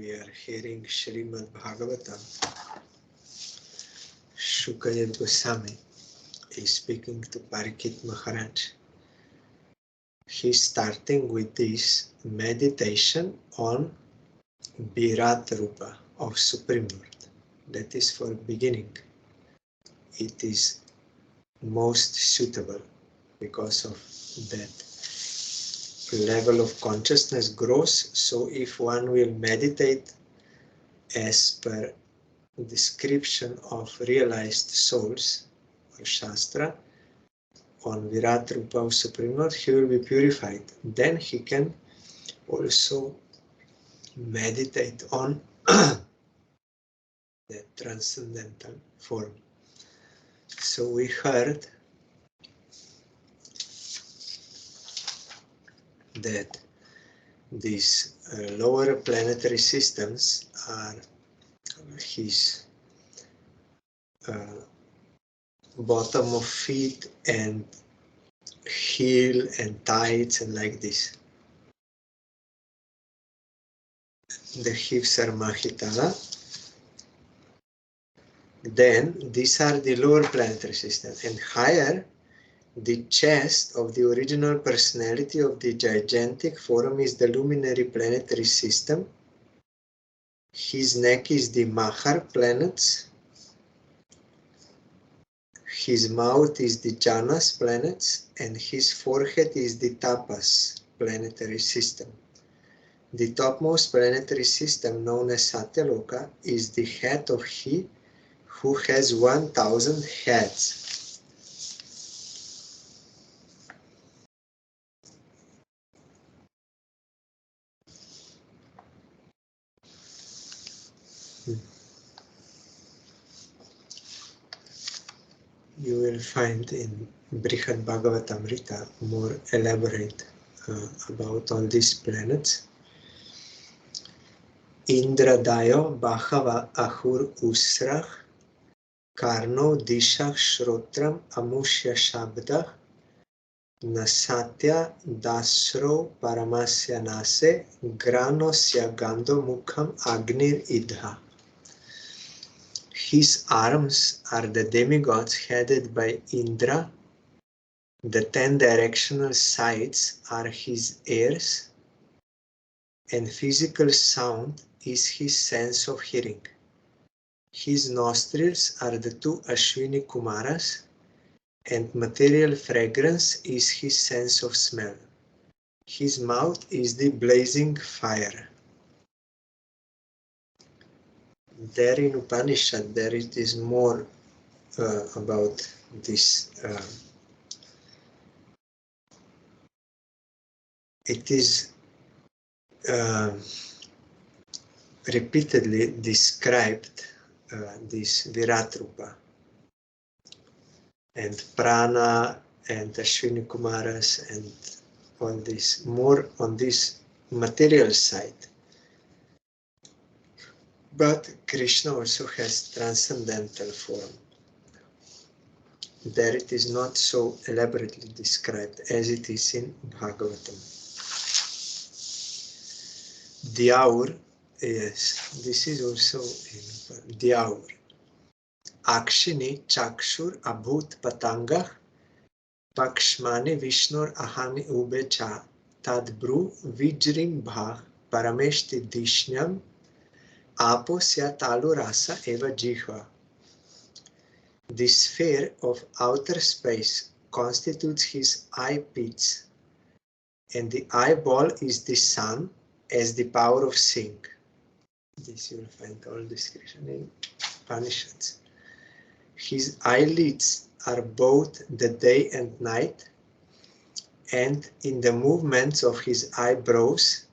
we are hearing SRIMAD BHAGAVATAM. Shukadeva Goswami is speaking to Parikshit Maharaj. He's starting with this meditation on Virat Rupa of Supreme Lord. That is for beginning. It is most suitable because of that level of consciousness grows. So if one will meditate as per description of realized souls or Shastra on Virat Rupa of Supreme Lord, he will be purified. Then he can also meditate on the transcendental form. So we heard that these lower planetary systems are his bottom of feet and heel and tights and like this. The hips are Mahitala. Then these are the lower planetary system, and higher the chest of the original personality of the gigantic form is the luminary planetary system. His neck is the Mahar planets. His mouth is the Janas planets, and his forehead is the Tapas planetary system. The topmost planetary system, known as Satyaloka, is the head of he who has 1,000 heads. You will find in Brihad Bhagavatamrita more elaborate about all these planets. Indradayo Bhahava Ahur Usrach Karno Dishach Shrotram Amushya Shabdah Nasatya Dasro Paramasya Nase Granosya Gando Mukham Agnir Idha. His arms are the demigods headed by Indra. The 10 directional sides are his ears, and physical sound is his sense of hearing. His nostrils are the 2 Ashwini Kumaras, and material fragrance is his sense of smell. His mouth is the blazing fire. There in Upanishad, there it is more about this. It is repeatedly described, this Virat Rupa and Prana and Ashwini Kumaras and all this, more on this material side. But Krishna also has transcendental form. There it is not so elaborately described as it is in Bhagavatam. Dyaur, yes, this is also in Dyaur. Akshini Chakshur Abhut Patangah Pakshmani Vishnur Ahani Ubecha Tadbru Vijrim Bhah Parameshti Dishnyam Aposya Talu Rasa Eva Jihva. The sphere of outer space constitutes his eye pits, and the eyeball is the sun as the power of seeing. This you will find all description in Upanishads. His eyelids are both the day and night, and in the movements of his eyebrows,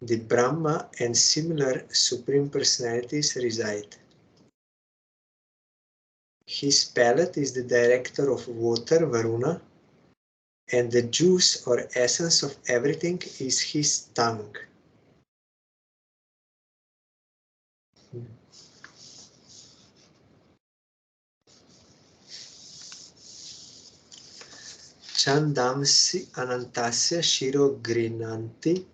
the Brahma and similar supreme personalities reside. His palate is the director of water, Varuna, and the juice or essence of everything is his tongue. Chandamsi anantasya shiro grinanti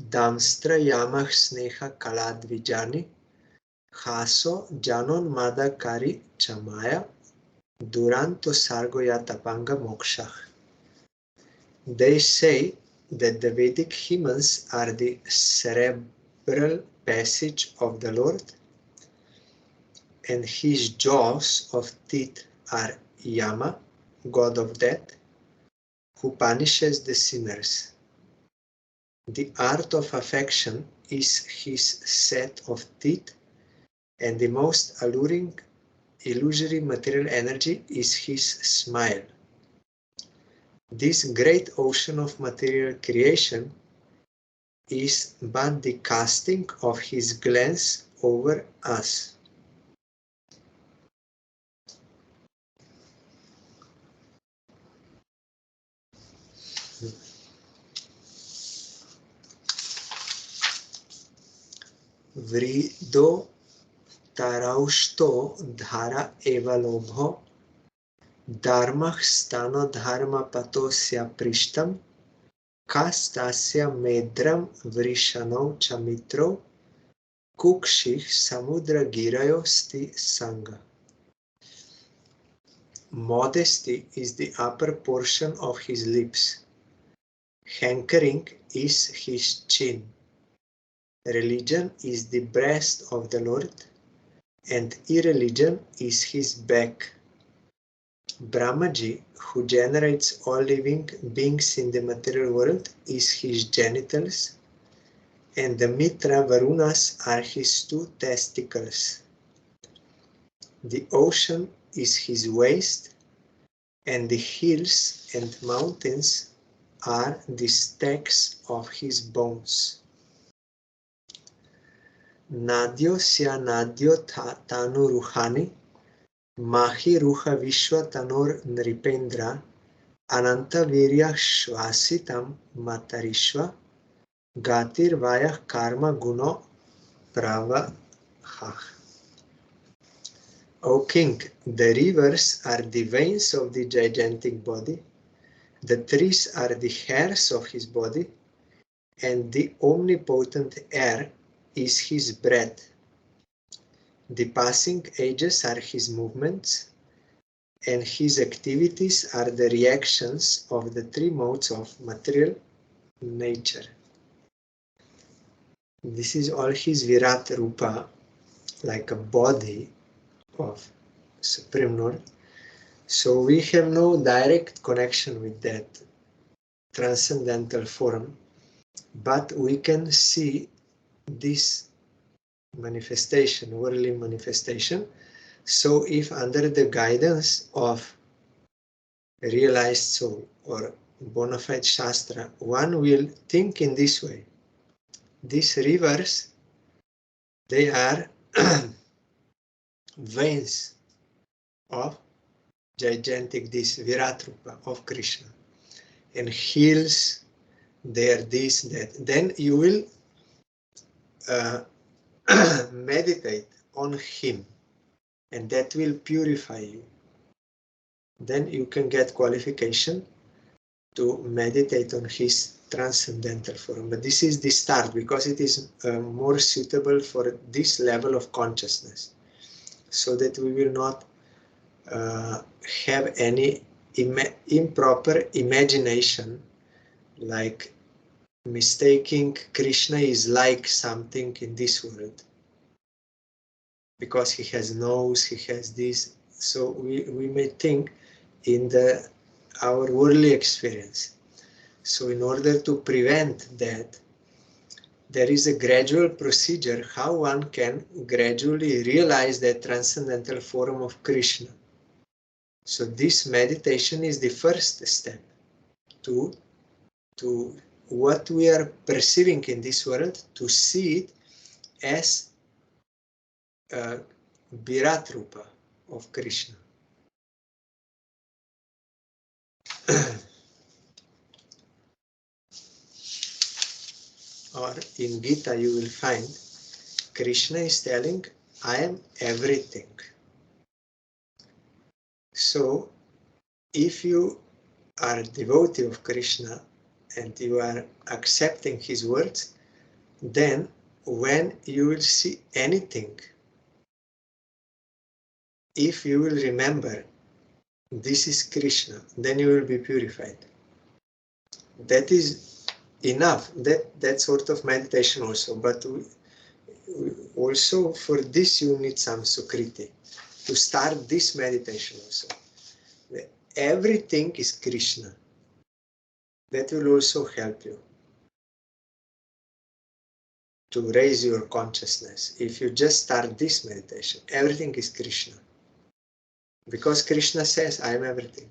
Damstra Yamah Sneha Kaladvijani Haso Janon Mada Kari Chamaya Duranto Sargoya Tapanga Mokshah. They say that the Vedic hymns are the cerebral passage of the Lord, and his jaws of teeth are Yama, god of death, who punishes the sinners. The art of affection is his set of teeth, and the most alluring illusory material energy is his smile. This great ocean of material creation is but the casting of his glance over us. Vrido taraushto dhara eva lobho dharmah stano dharma patosya prishtam kastasya medram vrishano chamitro kukshih samudra girayo sti sangha. Modesty is the upper portion of his lips. Hankering is his chin. Religion is the breast of the Lord, and irreligion is his back. Brahmaji, who generates all living beings in the material world, is his genitals, and the Mitra Varunas are his two testicles. The ocean is his waist, and the hills and mountains are the stacks of his bones. Nadyo sya nadyo tanu ruhani, mahi ruha vishwa tanur nripendra, ananta virya shvasitam matarishva, gatir vayah karma guno pravahah. O king, the rivers are the veins of the gigantic body, the trees are the hairs of his body, and the omnipotent air is his breath. The passing ages are his movements, and his activities are the reactions of the three modes of material nature. This is all his Virat Rupa, like a body of Supreme Lord. So we have no direct connection with that transcendental form, but we can see this manifestation, worldly manifestation. So if under the guidance of realized soul or bona fide Shastra, one will think in this way. These rivers, they are veins of gigantic, this Viratrupa of Krishna. And hills, they are this, that. Then you will meditate on him, and that will purify you. Then you can get qualification to meditate on his transcendental form. But this is the start, because it is more suitable for this level of consciousness, so that we will not have any improper imagination, like mistaking Krishna is like something in this world, because he has nose, he has this. So we may think in our worldly experience. So in order to prevent that, there is a gradual procedure how one can gradually realize that transcendental form of Krishna. So this meditation is the first step to what we are perceiving in this world, to see it as a Virat Rupa of Krishna. Or in Gita you will find Krishna is telling, I am everything. So if you are a devotee of Krishna and you are accepting his words, then when you will see anything, if you will remember this is Krishna, then you will be purified. That is enough. That sort of meditation also. But also for this you need some sukriti to start this meditation also. Everything is Krishna. That will also help you to raise your consciousness. If you just start this meditation, everything is Krishna. Because Krishna says, I am everything.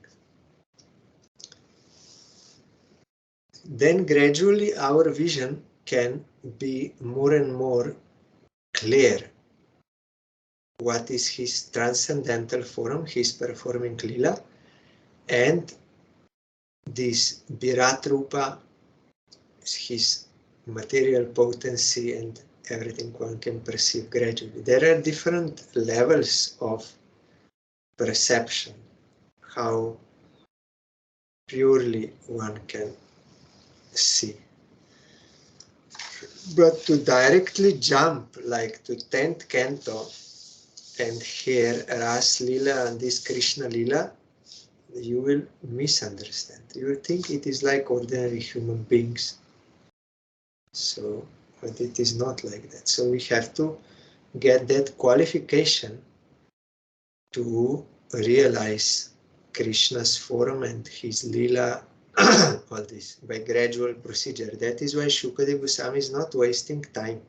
Then gradually our vision can be more and more clear. What is his transcendental form, his performing lila, and this Virat Rupa, his material potency and everything one can perceive gradually. There are different levels of perception, how purely one can see. But to directly jump like to 10th canto and hear Ras Lila and this Krishna Lila, you will misunderstand. You will think it is like ordinary human beings. So, but it is not like that. So we have to get that qualification to realize Krishna's form and his Lila, all this, by gradual procedure. That is why Shukadeva Goswami is not wasting time.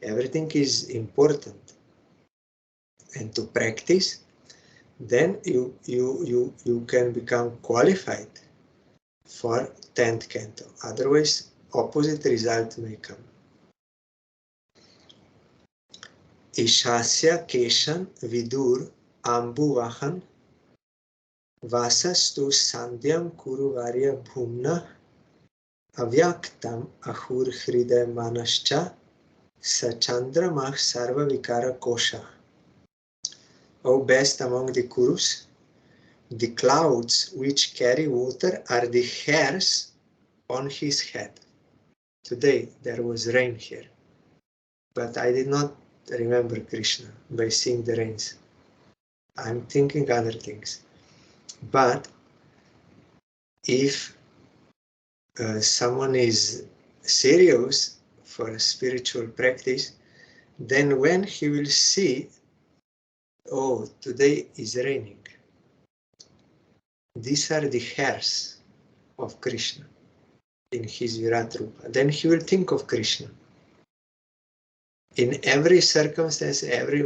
Everything is important. And to practice, then you can become qualified for 10th canto. Otherwise, opposite result may come. Ishasya Keshan Vidur Ambuvahan Vasastu Sandhyam Kuruvarya Bhumna Avyaktam Ahur Hridaya Manascha Sachandramah Sarva Vikara Kosha. O best among the Kurus, the clouds which carry water are the hairs on his head. Today there was rain here, but I did not remember Krishna by seeing the rains. I'm thinking other things. But if someone is serious for spiritual practice, then when he will see, oh, today is raining, these are the hairs of Krishna in his Virat Rupa, then he will think of Krishna. In every circumstance, every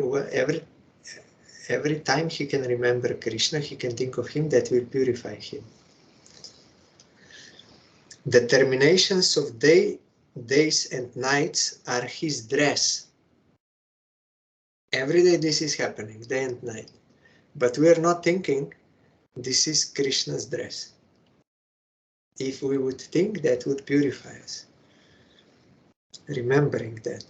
time he can remember Krishna, he can think of him, that will purify him. The terminations of days and nights are his dress. Every day this is happening, day and night. But we are not thinking this is Krishna's dress. If we would think, that would purify us. Remembering that.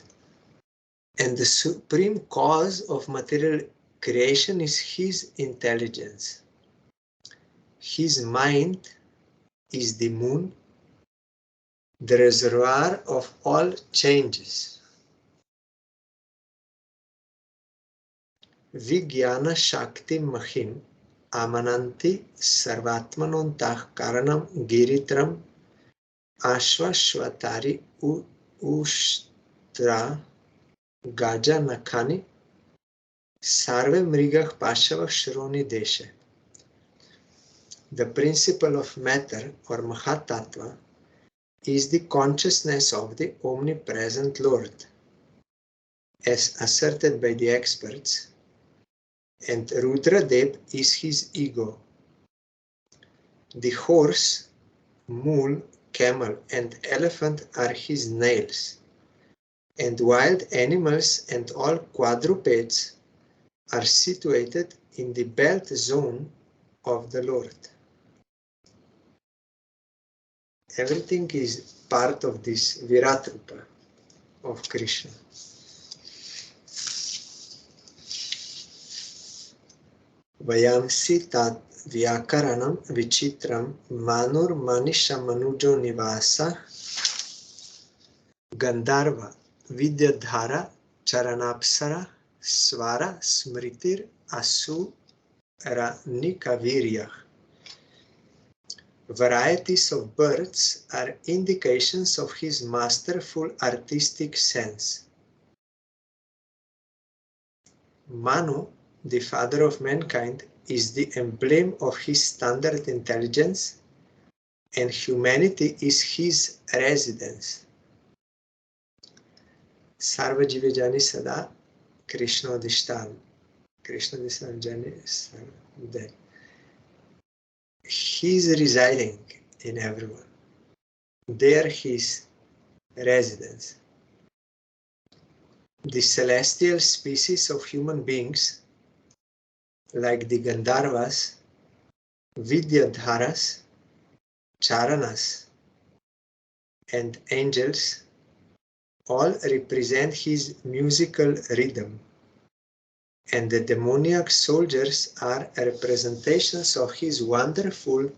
And the supreme cause of material creation is his intelligence. His mind is the moon, the reservoir of all changes. Vijnana Shakti Mahim Amananti Sarvatmanontah Karanam Giritram Ashvashvatari Ushtra Gaja Nakhani Sarve Mrigah Pashavah Shroni Deshe. The principle of matter or Mahatattva is the consciousness of the omnipresent Lord, as asserted by the experts, and Rudradev is his ego. The horse, mule, camel, and elephant are his nails, and wild animals and all quadrupeds are situated in the belt zone of the Lord. Everything is part of this Virat Rupa of Krishna. Vayamsi tat vyakaranam vichitram manur manisha manujo nivasa Gandharva, Vidyadhara, Charanapsara, Svara, Smritir, Asu, Ranikaviryah. Varieties of births are indications of his masterful artistic sense. Manu, the father of mankind, is the emblem of his standard intelligence, and humanity is his residence. Sarva Jiva Jani Sada Krishna Adishtan. Krishna Adishtan Jani that he is residing in everyone. There his residence. The celestial species of human beings, like the Gandharvas, Vidyadharas, Charanas, and angels, all represent his musical rhythm, and the demoniac soldiers are representations of his wonderful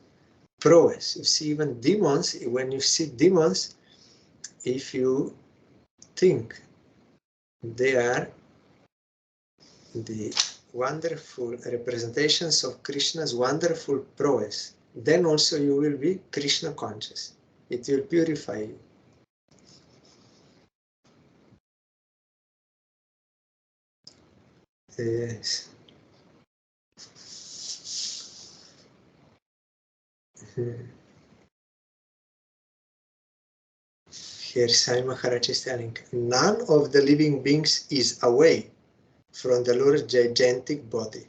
prowess. You see, even demons, when you see demons, if you think they are the wonderful representations of Krishna's wonderful prowess, then also you will be Krishna conscious. It will purify you. Yes. Here Sai Maharaj is telling, none of the living beings is away from the Lord's gigantic body.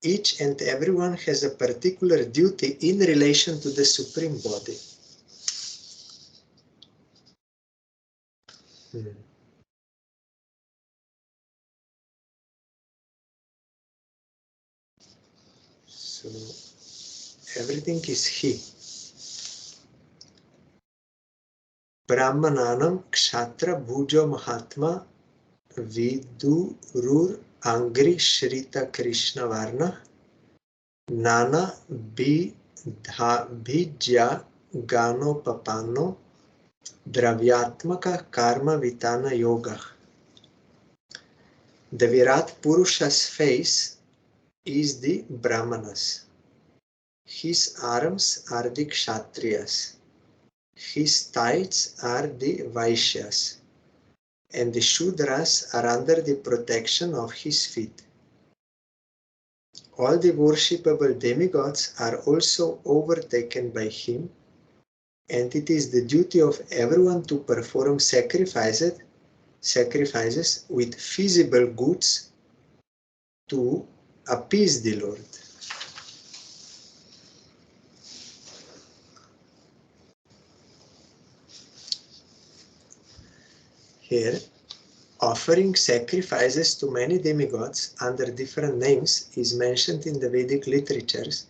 Each and everyone has a particular duty in relation to the Supreme Body. So everything is He. Brahmananam Kshatra Bhujo Mahatma Vidurur Angri Shrita Krishna Varna Nana Bhijya Gano Papano Dravyatmaka Karma Vitana Yoga. The Virat Purusha's face is the Brahmanas. His arms are the Kshatriyas. His thighs are the Vaishyas. And the Shudras are under the protection of his feet. All the worshipable demigods are also overtaken by him, and it is the duty of everyone to perform sacrifices with feasible goods to appease the Lord. Here, offering sacrifices to many demigods under different names is mentioned in the Vedic literatures,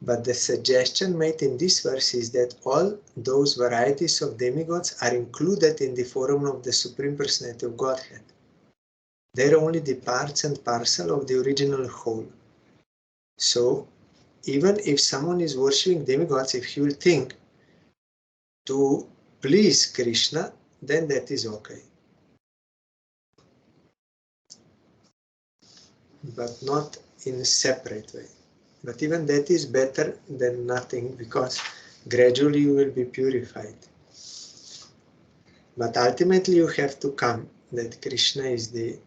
but the suggestion made in this verse is that all those varieties of demigods are included in the form of the Supreme Personality of Godhead. They are only the parts and parcel of the original whole. So, even if someone is worshipping demigods, if he will think to please Krishna, then that is okay. But not in a separate way. But even that is better than nothing, because gradually you will be purified. But ultimately you have to come that Krishna is the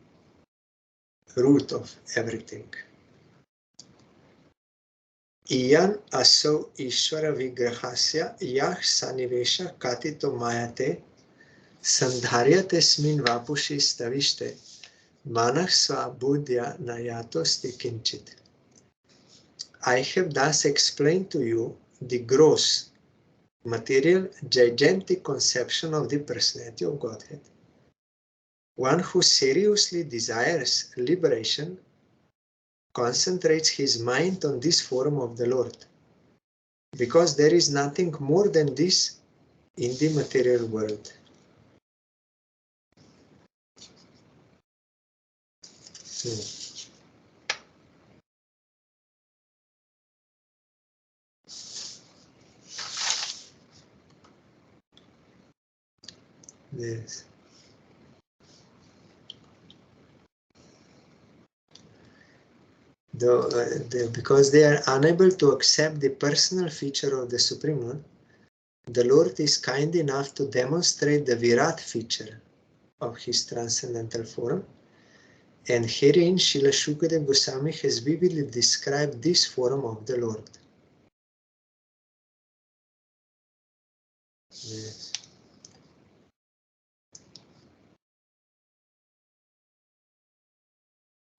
root of everything. Iyan aso Ishvara vigrahasya yah sanivesha katito mayate sandharyatesmin vapushi stavishte manah svabudhya nayatosti kinchit. I have thus explained to you the gross, material, gigantic conception of the personality of Godhead. One who seriously desires liberation concentrates his mind on this form of the Lord, because there is nothing more than this in the material world. Yes. Because they are unable to accept the personal feature of the Supreme Lord, the Lord is kind enough to demonstrate the Virat feature of his transcendental form, and herein Srila Shukadeva Goswami has vividly described this form of the Lord. Yes.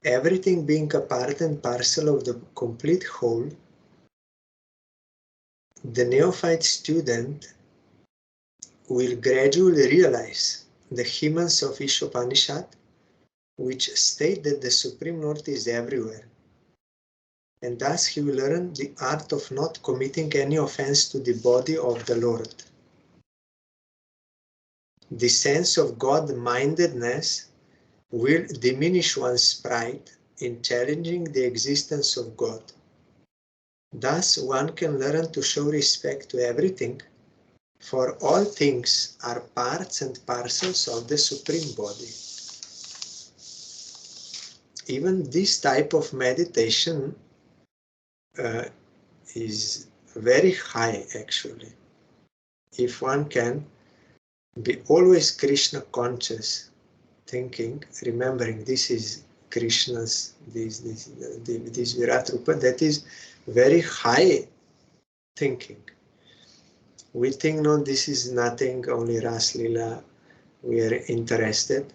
Everything being a part and parcel of the complete whole, the neophyte student will gradually realize the hymns of Ishopanishad, which state that the Supreme Lord is everywhere. And thus he will learn the art of not committing any offense to the body of the Lord. The sense of God-mindedness will diminish one's pride in challenging the existence of God. Thus, one can learn to show respect to everything, for all things are parts and parcels of the Supreme Body. Even this type of meditation is very high, actually. If one can be always Krishna conscious, thinking, remembering this is Krishna's, this Virat Rupa, that is very high thinking. We think, no, this is nothing, only Ras Lila, we are interested.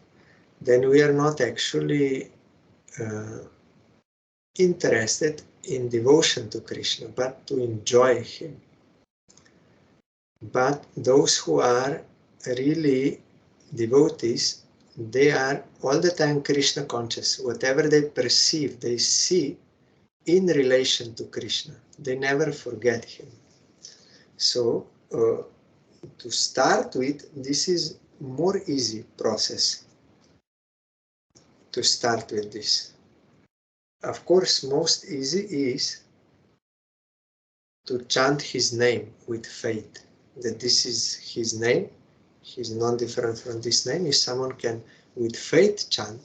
Then we are not actually interested in devotion to Krishna, but to enjoy him. But those who are really devotees, they are all the time Krishna conscious. Whatever they perceive, they see in relation to Krishna. They never forget him. So to start with, this is more easy process to start with this. Of course, most easy is to chant his name with faith, that this is his name, he's non-different from this name. If someone can with faith chant,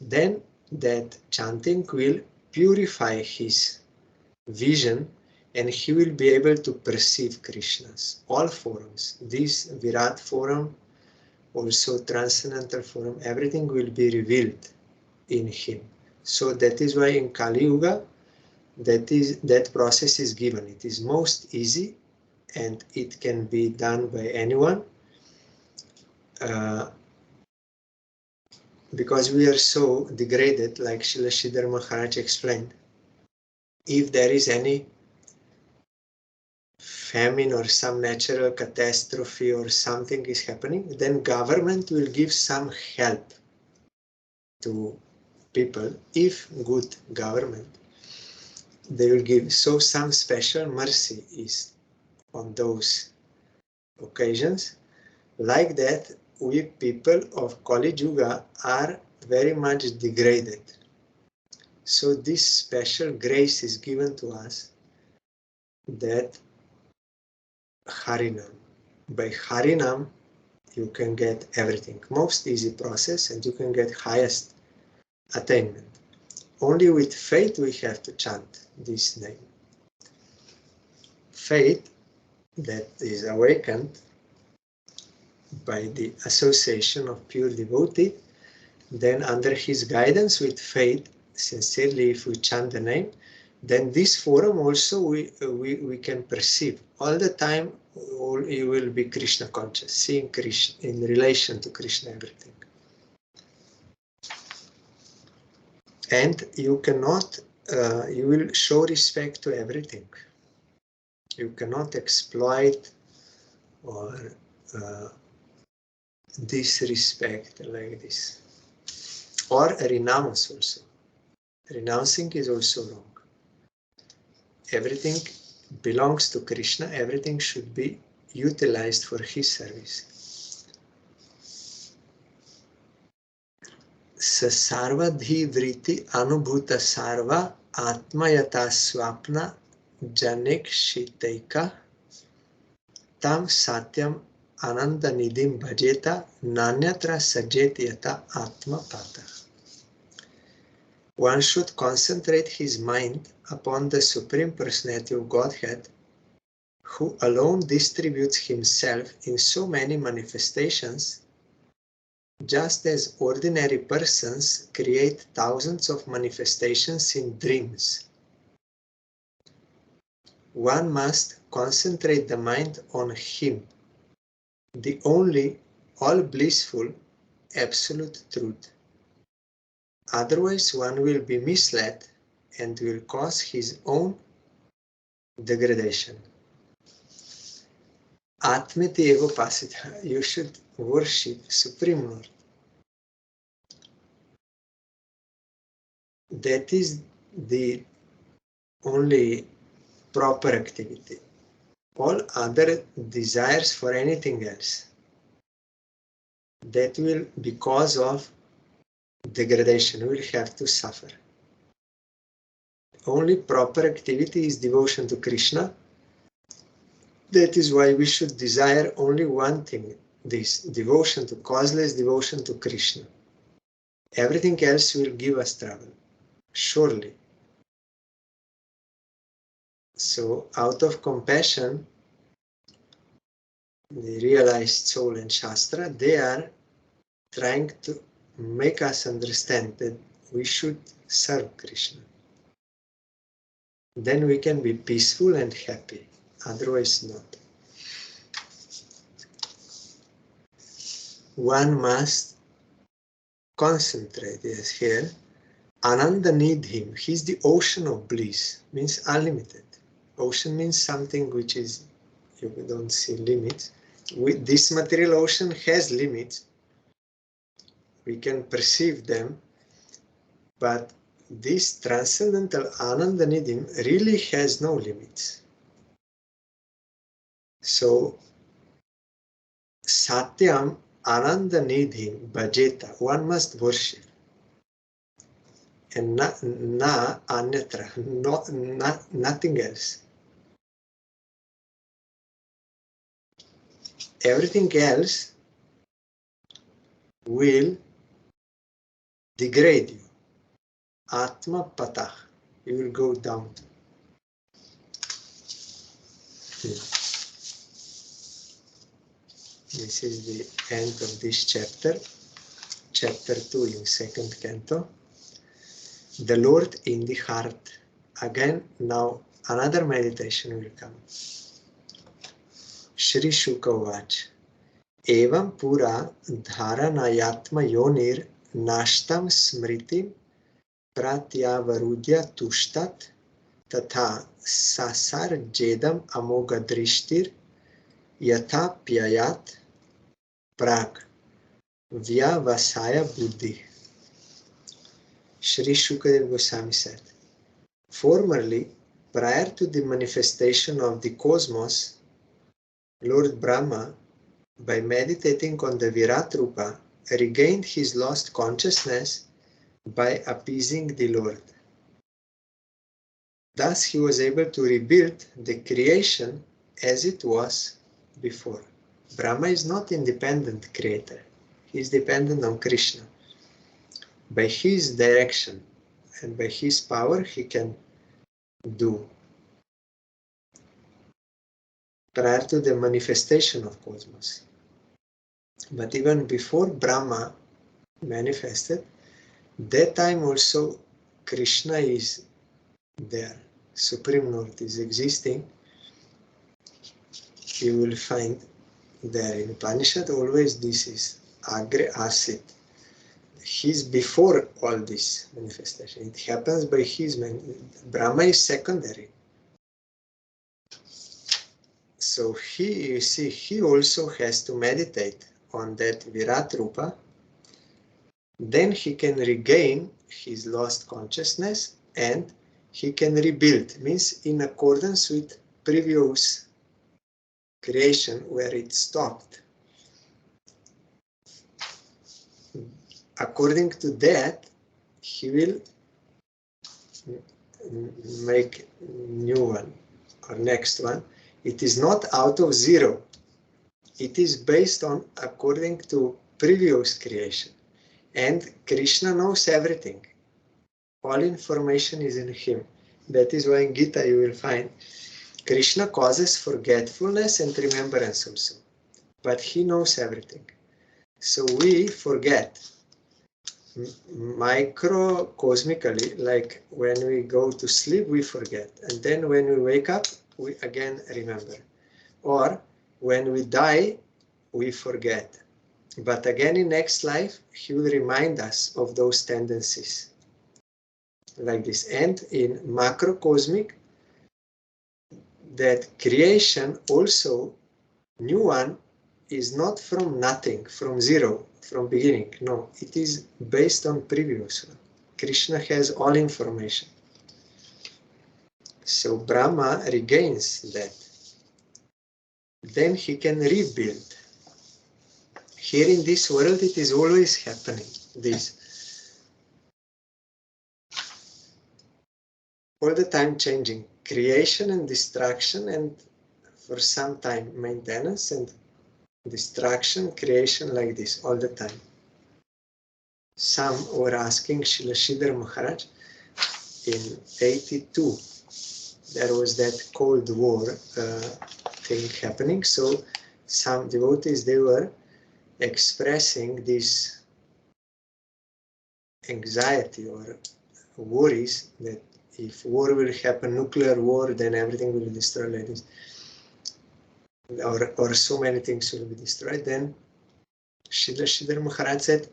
then that chanting will purify his vision and he will be able to perceive Krishna's all forms. This Virat form, also transcendental form, everything will be revealed in him. So that is why in Kali Yuga, that process is given. It is most easy and it can be done by anyone because we are so degraded, like Srila Sridhar Maharaj explained. If there is any famine or some natural catastrophe or something is happening, then government will give some help to people. If good government, they will give. So some special mercy is on those occasions. Like that, we people of Kali Yuga are very much degraded. So this special grace is given to us, that Harinam. By Harinam, you can get everything. Most easy process, and you can get highest attainment. Only with faith we have to chant this name. Faith that is awakened by the association of pure devotee, then under his guidance with faith, sincerely, if we chant the name, then this form also we can perceive. All the time you will be Krishna conscious, seeing Krishna in relation to Krishna everything. And you cannot, you will show respect to everything. You cannot exploit or disrespect like this. Or renounce also. Renouncing is also wrong. Everything belongs to Krishna, everything should be utilized for his service. Sarvadhi vriti anubhuta sarva atmayata swapna janek shitaika tam satyam Ananda Nidhim Bhajeta Nanyatra Sajet Yata Atma Pata. One should concentrate his mind upon the Supreme Personality of Godhead, who alone distributes himself in so many manifestations, just as ordinary persons create thousands of manifestations in dreams. One must concentrate the mind on him, the only all-blissful absolute truth. Otherwise, one will be misled and will cause his own degradation. Atmiti ego pasita. You should worship Supreme Lord. That is the only proper activity. All other desires for anything else, that will, because of degradation, will have to suffer. Only proper activity is devotion to Krishna. That is why we should desire only one thing, this devotion to causeless devotion to Krishna. Everything else will give us trouble, surely. So out of compassion, the realized soul and Shastra, they are trying to make us understand that we should serve Krishna. Then we can be peaceful and happy, otherwise not. One must concentrate, yes, here. Ananda Nidhim, he's the ocean of bliss, means unlimited. Ocean means something which is, you don't see limits. This material ocean has limits. We can perceive them, but this transcendental Ananda Nidhim really has no limits. So, Satyam Ananda Nidhim Bhajeta, one must worship. And na anyatra, nothing else. Everything else will degrade you. Atma patah, you will go down. This is the end of this chapter, chapter 2 in 2nd canto. The Lord in the heart. Again, now another meditation will come. Shri Shuka Vach. Evam pura dharanayatma yonir nashtam smritim pratyavarudya tushtat tatha sasar jedam amoga drishtir yatha pyayat prag vyavasaya buddhi. Shri Shukadev Goswami said, formerly, prior to the manifestation of the cosmos, Lord Brahma, by meditating on the Virat Rupa, regained his lost consciousness by appeasing the Lord. Thus he was able to rebuild the creation as it was before. Brahma is not independent creator. He is dependent on Krishna. By his direction and by his power he can do. Prior to the manifestation of cosmos. But even before Brahma manifested, that time also Krishna is there. Supreme Lord is existing. You will find there in Upanishad always this is Agre Asit. He's before all this manifestation. It happens by his Brahma is secondary. So you see, he also has to meditate on that Virat Rupa. Then he can regain his lost consciousness and he can rebuild. Means in accordance with previous creation where it stopped. According to that, he will make new one or next one. It is not out of zero. it is based on according to previous creation. And Krishna knows everything. All information is in him. That is why in Gita you will find Krishna causes forgetfulness and remembrance also. But he knows everything. So we forget. Microcosmically, like when we go to sleep, we forget. And then when we wake up, we again remember. Or when we die, we forget. But again in next life, he will remind us of those tendencies. Like this. And in macrocosmic, that creation also, new one, is not from nothing, from zero, from beginning. No, it is based on previous one. Krishna has all information. So Brahma regains that. Then he can rebuild. Here in this world, it is always happening. This. All the time changing. Creation and destruction, and for some time maintenance and destruction, creation, like this all the time. Some were asking Srila Sridhar Maharaj in 82, there was that Cold War thing happening. So some devotees, they were expressing this anxiety or worries that if war will happen, nuclear war, then everything will be destroyed like this. Or so many things will be destroyed. Then Srila Sridhar Maharaj said,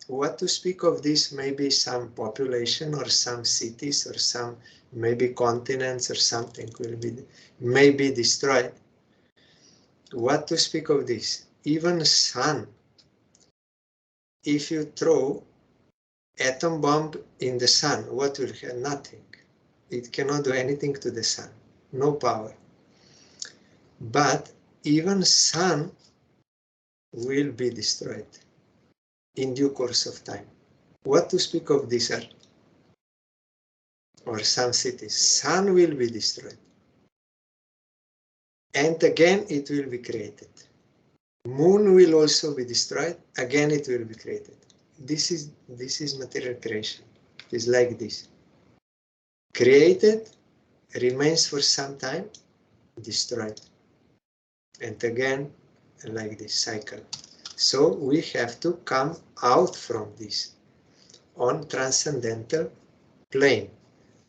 what to speak of this, maybe some population or some cities or some maybe continents or something will be maybe destroyed. What to speak of this? Even sun, if you throw atom bomb in the sun, what will happen? Nothing. It cannot do anything to the sun. No power. But even sun will be destroyed in due course of time. What to speak of this earth? Or some cities? Sun will be destroyed. And again it will be created. Moon will also be destroyed. Again it will be created. This is material creation. It is like this. Created, remains for some time, destroyed. And again, like this cycle. So we have to come out from this on transcendental plane.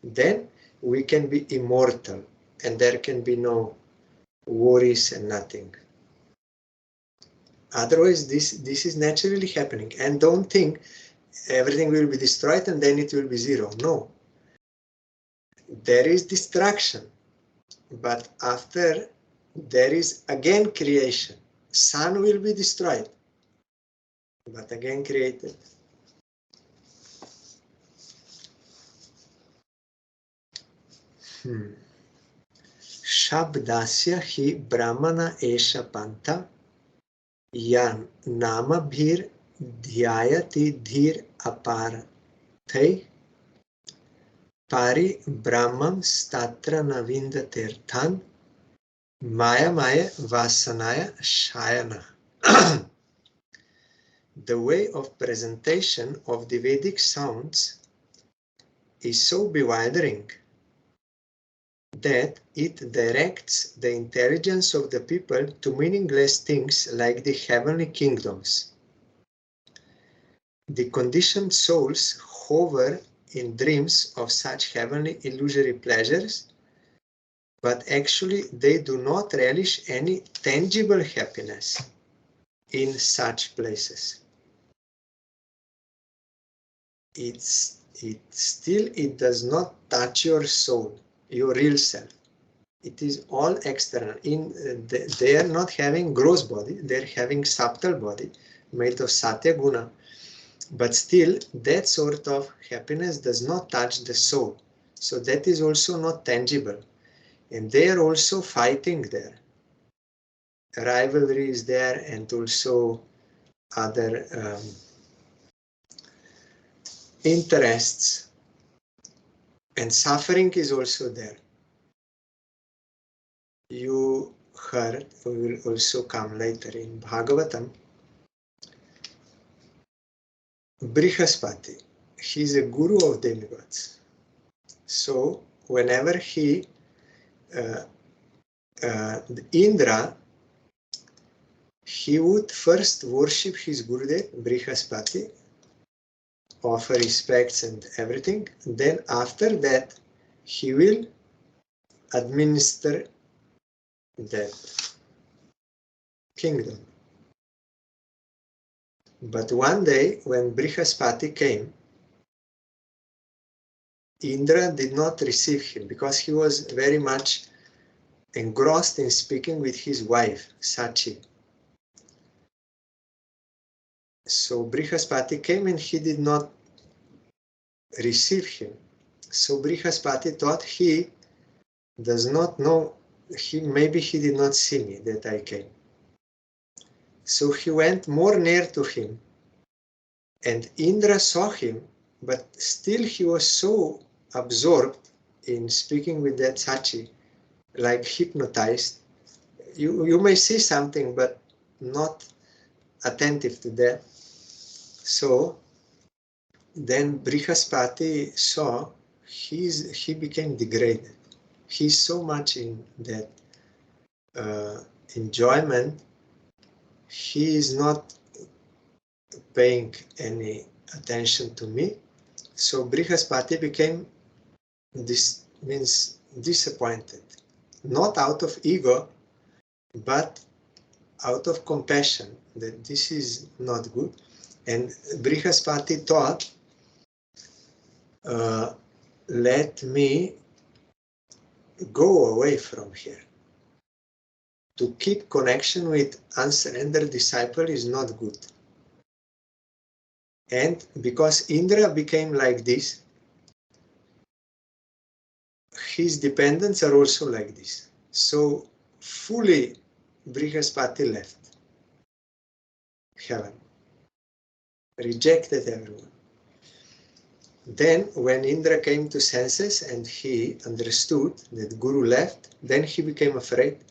Then we can be immortal and there can be no worries and nothing. Otherwise, this is naturally happening. And don't think everything will be destroyed and then it will be zero. No. There is destruction. But after, there is again creation. Sun will be destroyed, but again created. Shabdasya hi brahmana esha panta yan namabhir dhyayati dhir apar thai pari brahmam statra navinda tirthan maya maya vasanaya shayana. The way of presentation of the Vedic sounds is so bewildering that it directs the intelligence of the people to meaningless things like the heavenly kingdoms. The conditioned souls hover in dreams of such heavenly illusory pleasures, but actually they do not relish any tangible happiness in such places. It does not touch your soul, your real self. It is all external. They are not having gross body, they are having subtle body made of satya guna. But still, that sort of happiness does not touch the soul. So that is also not tangible. And they are also fighting there. Rivalry is there and also other interests. And suffering is also there. You heard, we will also come later in Bhagavatam, Brihaspati, he is a guru of demigods. So whenever Indra, he would first worship his Gurudev, Brihaspati, offer respects and everything. Then after that, he will administer that kingdom. But one day, when Brihaspati came, Indra did not receive him because he was very much engrossed in speaking with his wife, Sachi. So Brihaspati came and he did not receive him. So Brihaspati thought he does not know, maybe he did not see me that I came. So he went more near to him, and Indra saw him, but still he was so absorbed in speaking with that Sachi, like hypnotized. You may see something, but not attentive to that. So then Brihaspati saw he became degraded. He's so much in that enjoyment, he is not paying any attention to me. So Brihaspati became disappointed, not out of ego, but out of compassion that this is not good. And Brihaspati thought, let me go away from here. To keep connection with unsurrendered disciple is not good. And because Indra became like this, his dependents are also like this. So fully Brihaspati left heaven, rejected everyone. Then when Indra came to senses and he understood that Guru left, then he became afraid.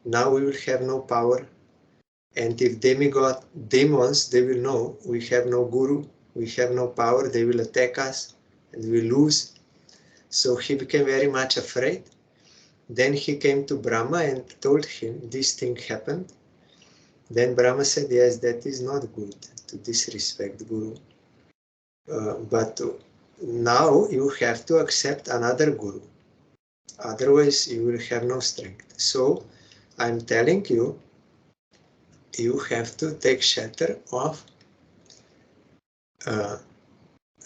Now we will have no power. And if demons, they will know we have no Guru, we have no power, they will attack us and we lose. So he became very much afraid. Then he came to Brahma and told him this thing happened. Then Brahma said, yes, that is not good to disrespect Guru. But now you have to accept another Guru. Otherwise you will have no strength. So I'm telling you, you have to take shelter of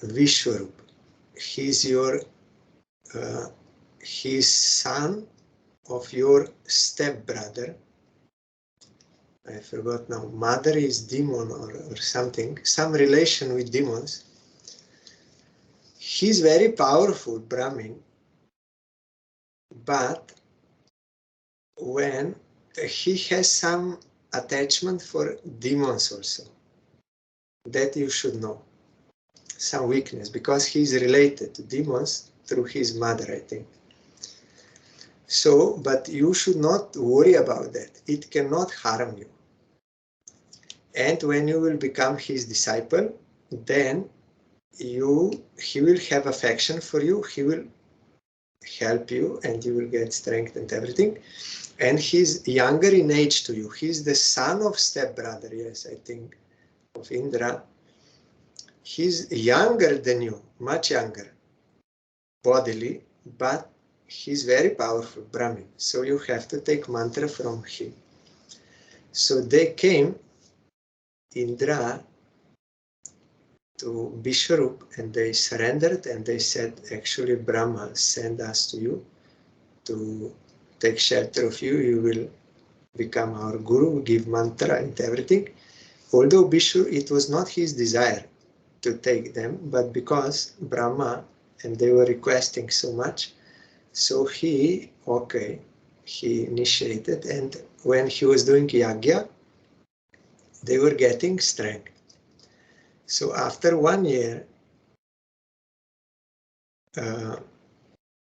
Vishwarup. He's he's son of your stepbrother. I forgot now. Mother is demon or something, some relation with demons. He's very powerful Brahmin, but when he has some attachment for demons also, that you should know. Some weakness, because he's related to demons through his mother, I think. So, but you should not worry about that. It cannot harm you. And when you will become his disciple, then he will have affection for you, he will help you, and you will get strength and everything. And he's younger in age to you. He's the son of stepbrother, yes, I think, of Indra. He's younger than you, much younger, bodily, but he's very powerful, Brahmin. So you have to take mantra from him. So they came, Indra, to Vishwarup, and they surrendered, and they said, actually Brahma sent us to you to take shelter of you. You will become our guru, give mantra and everything. Although it was not his desire to take them, but because Brahma and they were requesting so much, so he initiated, and when he was doing yagya, they were getting strength. So after 1 year,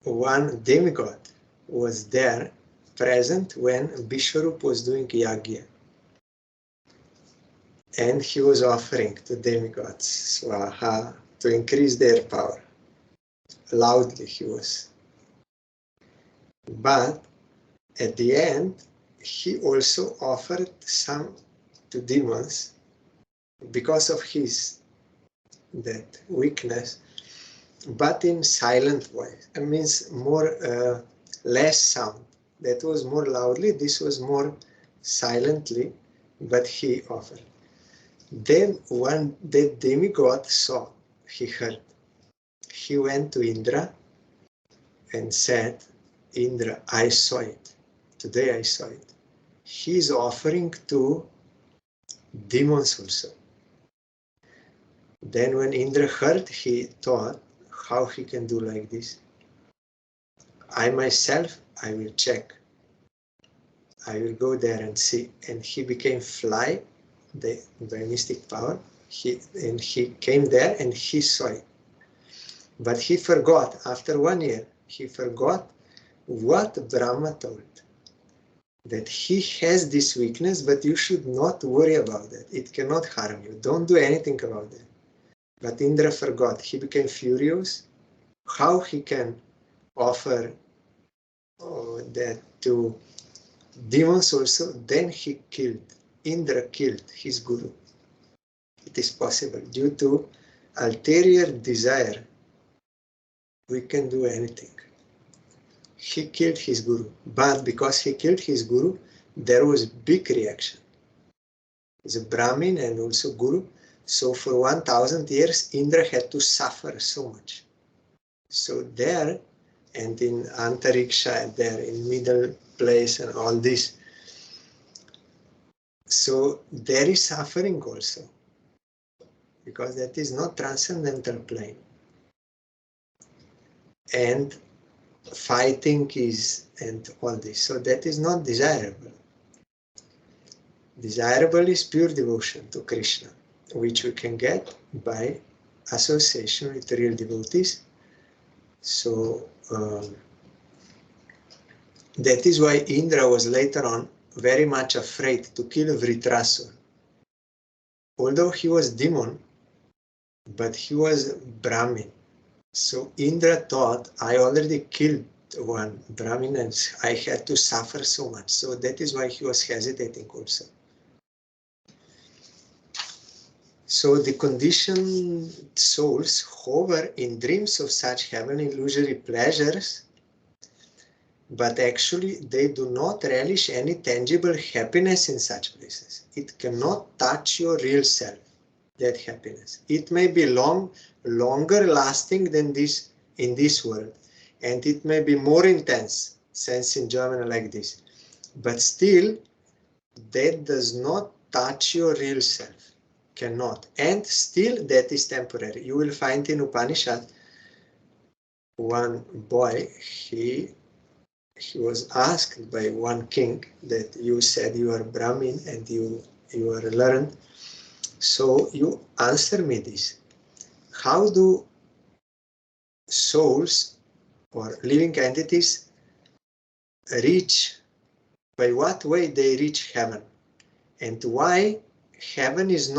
one demigod was there present when Vishwarup was doing yagya. And he was offering to demigods swaha to increase their power. Loudly he was. But at the end, he also offered some to demons because of his that weakness, but in silent voice. It means more less sound. That was more loudly. This was more silently, but he offered. Then one the demigod saw, he heard. He went to Indra and said, Indra, I saw it. Today I saw it. He is offering to demons also. Then when Indra heard, he thought how he can do like this. I myself, I will check. I will go there and see. And he became fly by mystic power. He came there and he saw it. But he forgot, after 1 year, he forgot what Brahma told. That he has this weakness, but you should not worry about it. It cannot harm you. Don't do anything about it. But Indra forgot. He became furious. How he can offer that to demons also? Then he killed. Indra killed his guru. It is possible. Due to ulterior desire, we can do anything. He killed his guru. But because he killed his guru, there was big reaction. He's a Brahmin and also guru. So for 1000 years, Indra had to suffer so much. So there, and in Antariksha, there in middle place and all this. So there is suffering also, because that is not transcendental plane. And fighting is, and all this. So that is not desirable. Desirable is pure devotion to Krishna, which we can get by association with real devotees. So that is why Indra was later on very much afraid to kill Vritrasura. Although he was demon, but he was Brahmin. So Indra thought, I already killed one Brahmin and I had to suffer so much. So that is why he was hesitating also. So the conditioned souls hover in dreams of such heavenly illusory pleasures, but actually they do not relish any tangible happiness in such places. It cannot touch your real self, that happiness. It may be longer lasting than this in this world, and it may be more intense, sense enjoyment like this. But still, that does not touch your real self. Cannot. And still that is temporary. You will find in Upanishad one boy, he was asked by one king that you said you are Brahmin and you are learned. So you answer me this. How do souls or living entities reach, by what way they reach heaven? And why heaven is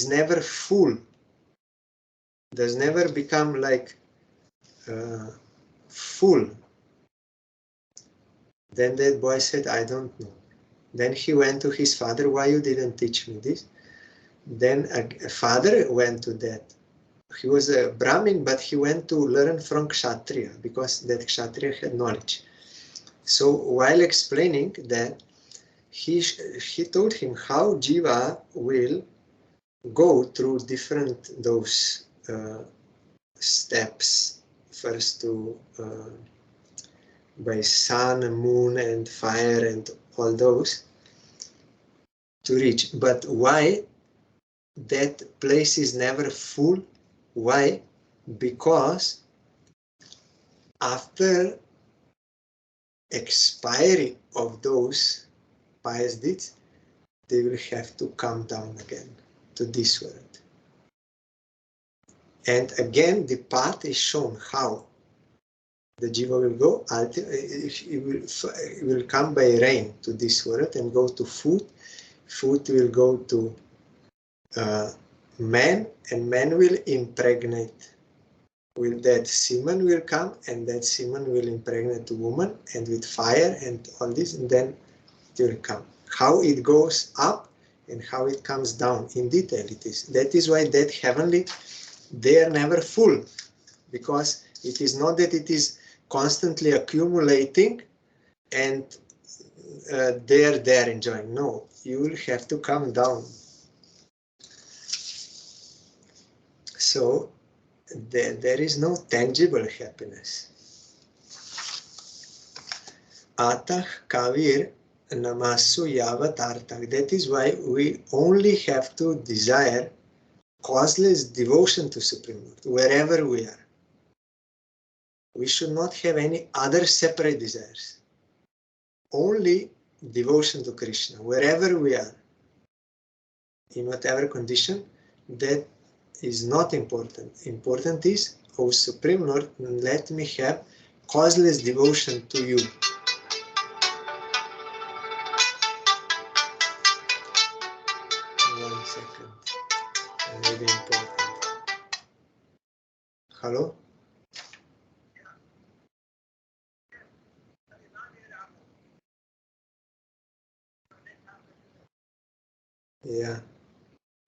never full, does never become like full? Then that boy said, I don't know. Then he went to his father, why you didn't teach me this? Then a father went to that. He was a Brahmin, but he went to learn from Kshatriya, because that Kshatriya had knowledge. So while explaining that, he told him how Jiva will go through different those steps. First to by sun, moon, and fire, and all those to reach. But why that place is never full? Why? Because after expiry of those pious deeds, they will have to come down again to this world. And again, the path is shown how. The jiva will go, it will come by rain to this world and go to food. Food will go to man, and man will impregnate. With that, semen will come, and that semen will impregnate a woman, and with fire and all this, and then it will come. How it goes up and how it comes down in detail it is. That is why that heavenly, they are never full, because it is not that it is constantly accumulating and they are there enjoying. No, you will have to come down. So there is no tangible happiness. Atah kavir namasu yavat artak. That is why we only have to desire causeless devotion to Supreme Lord, wherever we are. We should not have any other separate desires. Only devotion to Krishna, wherever we are, in whatever condition. That is not important. Important is, O Supreme Lord, let me have causeless devotion to you. One second. Very important. Hello? Yeah.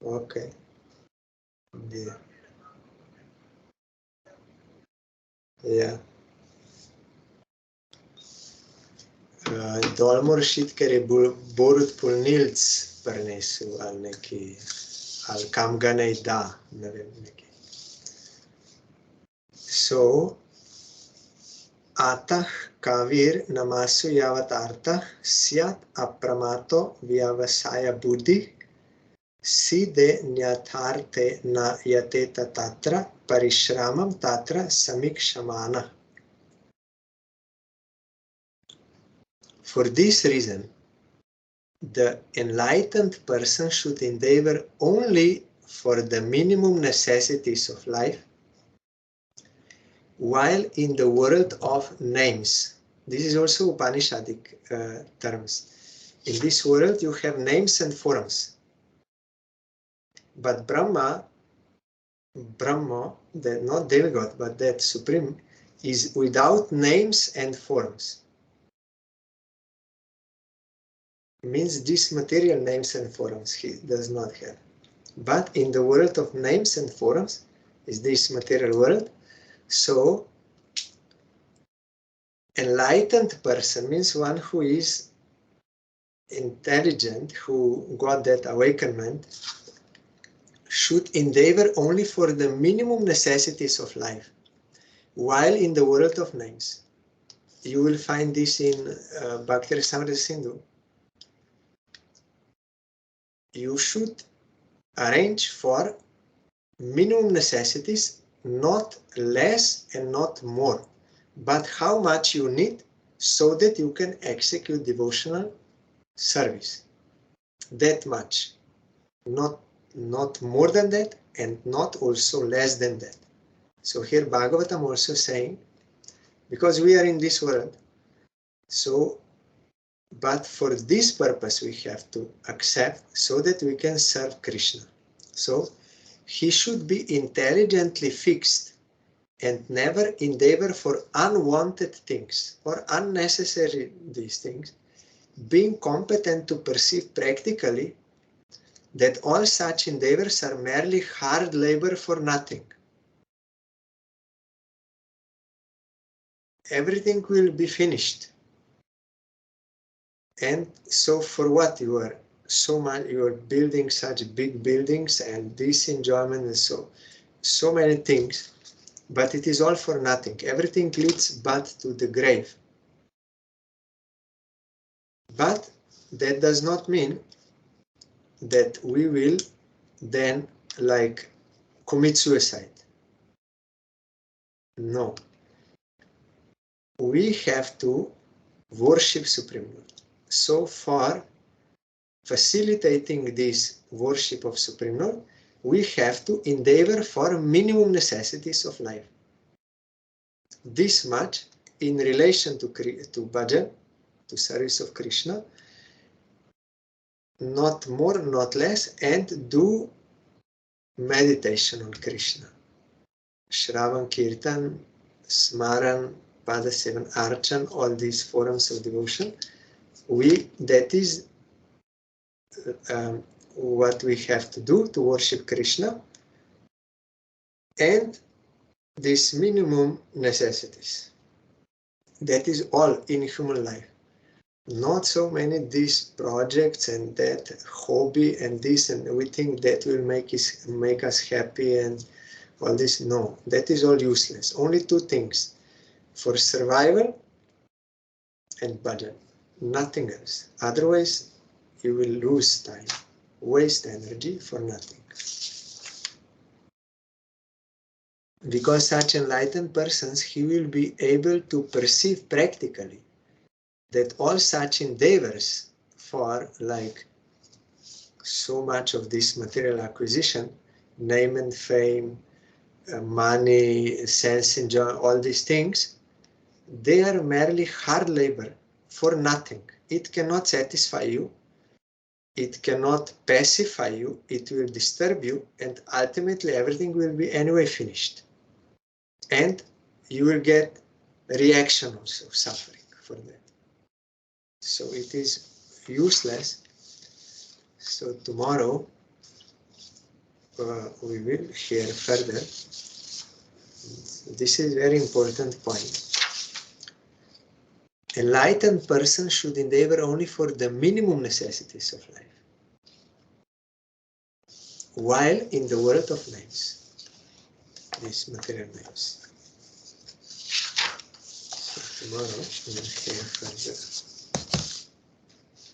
Okay. Yeah. Yeah. Dolmoršit, ker je Borut Polnilc prinesel ali neki, ali kam ga naj da, ne vem, neki. So, atah kavir namasu yavat artah syat apramato vyavasaya buddhi side nyatarte na yateta tatra parishramam tatra samikshamana. For this reason, the enlightened person should endeavor only for the minimum necessities of life, while in the world of names. This is also Upanishadic terms. In this world you have names and forms. But Brahma, that not demigod, but that supreme, is without names and forms. Means these material names and forms he does not have. But in the world of names and forms is this material world. So enlightened person means one who is intelligent, who got that awakenment, should endeavor only for the minimum necessities of life, while in the world of names. You will find this in Bhakti Rasamrita Sindhu. You should arrange for minimum necessities, not less and not more, but how much you need so that you can execute devotional service. That much. Not more than that and not also less than that. So here Bhagavatam also saying, because we are in this world, so but for this purpose we have to accept so that we can serve Krishna. So he should be intelligently fixed and never endeavor for unwanted things or unnecessary these things, being competent to perceive practically that all such endeavors are merely hard labor for nothing. Everything will be finished. And so for what you are so much, you are building such big buildings and this enjoyment and so many things, but it is all for nothing. Everything leads but to the grave. But that does not mean that we will then like commit suicide. No. We have to worship Supreme Lord. So for facilitating this worship of Supreme Lord, we have to endeavor for minimum necessities of life. This much in relation to bhajan, to service of Krishna, not more, not less, and do meditation on Krishna. Shravan, Kirtan, Smaran, Padasevan, Archan, all these forms of devotion, that is what we have to do to worship Krishna, and these minimum necessities. That is all in human life. Not so many these projects and that hobby and this, and we think that will make us happy and all this. No, that is all useless. Only two things: for survival and bhajan, nothing else. Otherwise, you will lose time, waste energy for nothing. Because such enlightened persons, he will be able to perceive practically that all such endeavors for like so much of this material acquisition, name and fame, money, sense enjoyment, all these things, they are merely hard labor for nothing. It cannot satisfy you, it cannot pacify you, it will disturb you, and ultimately everything will be anyway finished. And you will get reaction also, suffering for that. So it is useless. So tomorrow we will hear further. This is very important point. Enlightened person should endeavor only for the minimum necessities of life, while in the world of names, these material names. So tomorrow we will hear further.